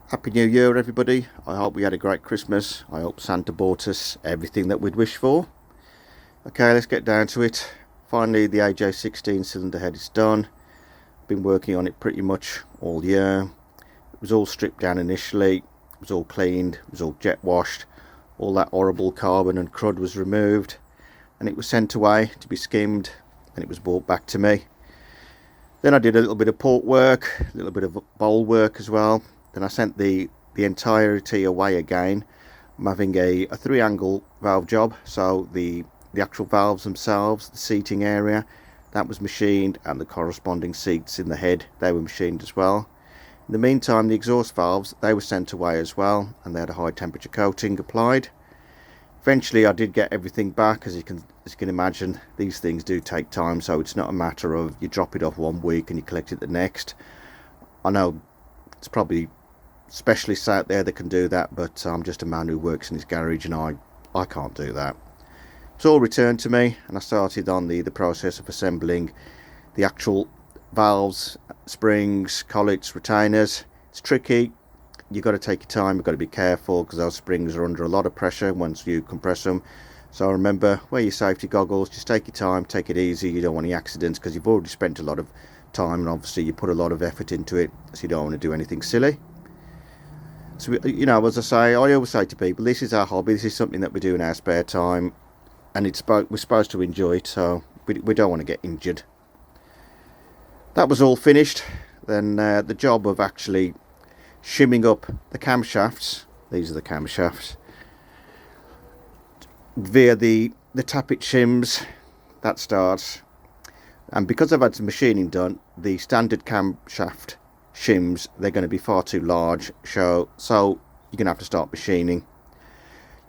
Happy New Year, everybody. I hope we had a great Christmas. I hope Santa bought us everything that we'd wished for. Okay, let's get down to it. Finally, the aj6 cylinder head is done. Been working on it pretty much all year. It was all stripped down initially. It was all cleaned. It was all jet washed. All that horrible carbon and crud was removed. And it was sent away to be skimmed. And it was brought back to me. Then I did a little bit of port work, a little bit of bowl work as well. Then I sent the entirety away again. I'm having a 3-angle valve job, so the actual valves themselves, the seating area, that was machined, and the corresponding seats in the head, they were machined as well. In the meantime, the exhaust valves, they were sent away as well, and they had a high temperature coating applied. Eventually I did get everything back. As you can imagine, these things do take time, so it's not a matter of you drop it off one week and you collect it the next. I know it's probably specialists out there that can do that, but I'm just a man who works in his garage, and I can't do that. It's all returned to me, and I started on the process of assembling the actual valves, springs, collets, retainers. It's tricky. You've got to take your time. You've got to be careful, because those springs are under a lot of pressure once you compress them. So remember, wear your safety goggles. Just take your time, take it easy. You don't want any accidents, because you've already spent a lot of time, and obviously you put a lot of effort into it, so you don't want to do anything silly. So, you know, as I say, I always say to people, this is our hobby. This is something that we do in our spare time, and we're supposed to enjoy it, so we don't want to get injured. That was all finished. Then the job of actually shimming up the camshafts, these are the camshafts, via the tappet shims, that starts. And because I've had some machining done, the standard camshaft shims, they're going to be far too large, so you're going to have to start machining.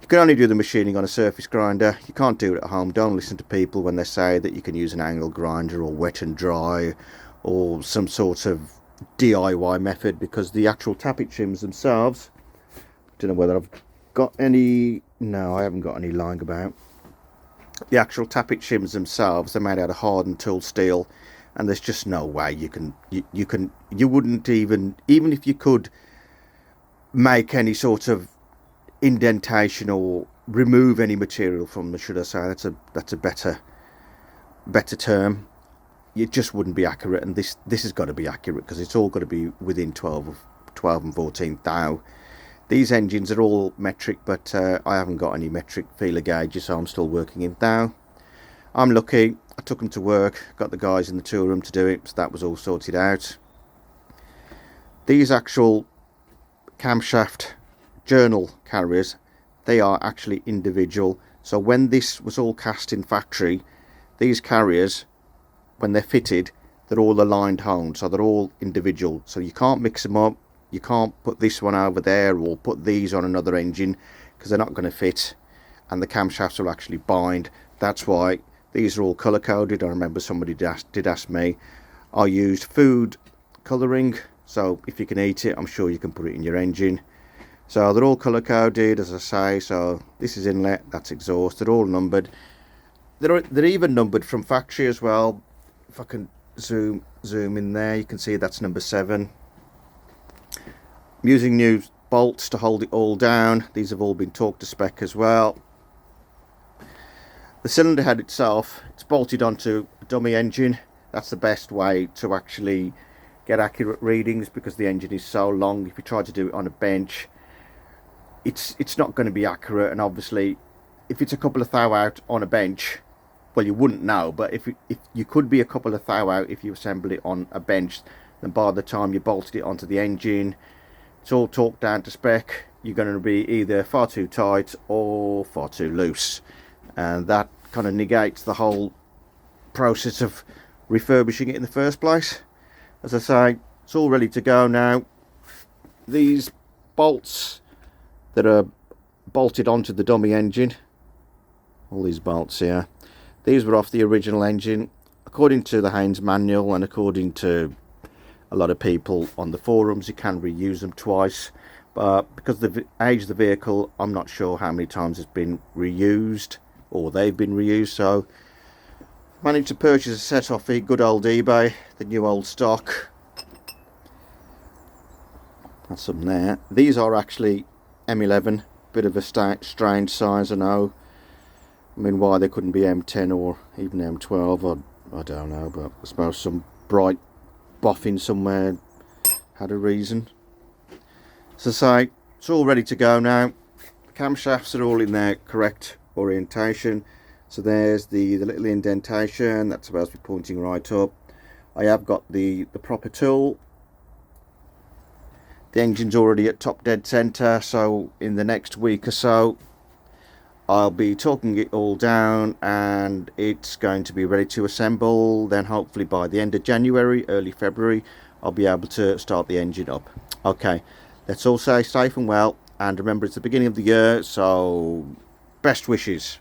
You can only do the machining on a surface grinder. You can't do it at home. Don't listen to people when they say that you can use an angle grinder or wet and dry or some sort of DIY method, because the actual tappet shims themselves, don't know whether I've got any, no, I haven't got any lying about. The actual tappet shims themselves, they're made out of hardened tool steel, and there's just no way you wouldn't even if you could make any sort of indentation or remove any material from them, should I say, that's a better term, it just wouldn't be accurate. And this has got to be accurate, because it's all got to be within 12 and 14 thou. These engines are all metric, but I haven't got any metric feeler gauges, so I'm still working in thou. I'm lucky, I took them to work, got the guys in the tool room to do it, so that was all sorted out. These actual camshaft journal carriers, they are actually individual. So when this was all cast in factory, these carriers, when they're fitted, they're all aligned home, so they're all individual. So you can't mix them up. You can't put this one over there or put these on another engine, because they're not going to fit, and the camshafts will actually bind. That's why these are all colour coded. I remember somebody did ask me. I used food colouring, so if you can eat it, I'm sure you can put it in your engine. So they're all colour coded, as I say. So this is inlet, that's exhaust. They're all numbered. They're even numbered from factory as well. If I can zoom in there, you can see that's number 7. I'm using new bolts to hold it all down. These have all been torqued to spec as well. The cylinder head itself, it's bolted onto a dummy engine. That's the best way to actually get accurate readings, because the engine is so long. If you try to do it on a bench, it's not going to be accurate. And obviously, if it's a couple of thou out on a bench, well, you wouldn't know, but if you could be a couple of thou out if you assemble it on a bench, then by the time you bolted it onto the engine, it's all torqued down to spec. You're going to be either far too tight or far too loose, and that kind of negates the whole process of refurbishing it in the first place. As I say, it's all ready to go now. These bolts that are bolted onto the dummy engine, all these bolts here, these were off the original engine. According to the Haynes manual, and according to a lot of people on the forums, you can reuse them twice, but because of the age of the vehicle, I'm not sure how many times it's been reused, or they've been reused. So managed to purchase a set off the good old eBay, the new old stock. That's something there. These are actually M11, bit of a strange size, I know. I mean, why they couldn't be M10 or even M12, I don't know, but I suppose some bright boffin somewhere had a reason. So say, it's all ready to go now. The camshafts are all in their correct orientation. So there's the little indentation, that's supposed to be pointing right up. I have got the proper tool. The engine's already at top dead centre, so in the next week or so I'll be torquing it all down and it's going to be ready to assemble. Then hopefully by the end of January, early February, I'll be able to start the engine up. Okay, let's all stay safe and well, and remember it's the beginning of the year, so best wishes.